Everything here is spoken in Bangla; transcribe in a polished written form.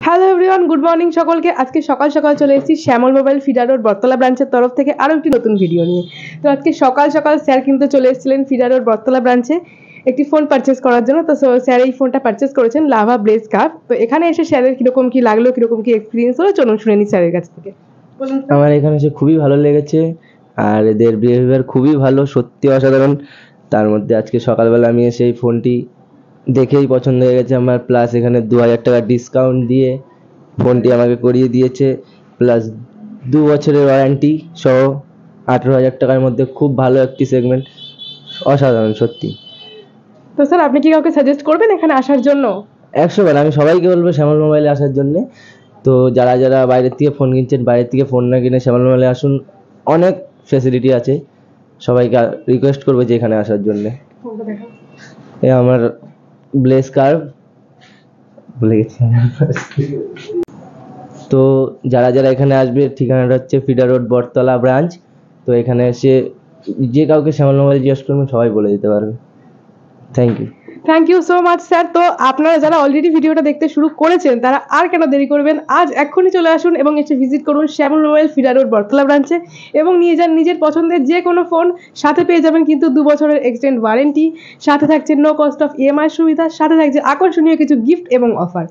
হ্যালো এভরিওয়ান, গুড মর্নিং সকলকে। আজকে সকাল সকাল চলে এসেছি শ্যামল মোবাইল ফিডা রোড বটতলা ব্রাঞ্চের তরফ থেকে আরও একটি নতুন ভিডিও নিয়ে। তো আজকে সকাল সকাল স্যার কিন্তু চলে এসেছিলেন ফিডা রোড বটতলা ব্রাঞ্চে একটি ফোন পারচেস করার জন্য। তো স্যার এই ফোনটা পারচেস করেছেন লাভা ব্লেজ কাপ। তো এখানে এসে স্যারের কীরকম কী লাগলো, কীরকম কী এক্সপিরিয়েন্স হলো, চলুন শুনে নিই স্যারের কাছ থেকে। আমার এখানে এসে খুবই ভালো লেগেছে, আর এদের বিহেভিয়ার খুবই ভালো, সত্যি অসাধারণ। তার মধ্যে আজকে সকালবেলা আমি এসে এই ফোনটি দেখেই পছন্দ হয়ে গেছে আমার, প্লাস এখানে 2000 টাকা ডিসকাউন্ট দিয়ে ফোনটি আমাকে করিয়ে দিয়েছে, প্লাস 2 বছরের ওয়ারেন্টি সহ 18,000 টাকার মধ্যে খুব ভালো একটি সেগমেন্ট, অসাধারণ সত্যি। তো স্যার আপনি কি কাউকে সাজেস্ট করবেন এখানে আসার জন্য? 100 বার আমি সবাইকে বলবো শ্যামল মোবাইলে আসার জন্যে। তো যারা যারা বাইরের থেকে ফোন কিনছেন, বাইরের থেকে ফোন না কিনে শ্যামল মোবাইলে আসুন, অনেক ফ্যাসিলিটি আছে। সবাইকে রিকোয়েস্ট করবো যে এখানে আসার জন্যে। এ আমার ব্লেজ কার্ভ ভুলে গেছি। তো যারা যারা এখানে আসবে, ঠিকানাটা হচ্ছে ফিডা রোড বটতলা ব্রাঞ্চ। তো এখানে এসে যে কাউকে শ্যামল মোবাইল জিজ্ঞেস করবেন, সবাই বলে দিতে পারবে। Thank you so much sir. তো আপনারা যারা অলরেডি ভিডিওটা দেখতে শুরু করেছেন তারা আর কেন দেরি করবেন, আজ এক্ষুনি চলে আসুন এবং এসে ভিজিট করুন শ্যামল মোবাইল ফিডা রোড বটতলা ব্রাঞ্চে এবং নিয়ে যান নিজের পছন্দের যে কোনো ফোন। সাথে পেয়ে যাবেন কিন্তু 2 বছরের এক্সটেন্ড ওয়ারেন্টি, সাথে থাকছে নো কস্ট অফ ইএমআই সুবিধা, সাথে থাকছে আকর্ষণীয় কিছু গিফট এবং অফার।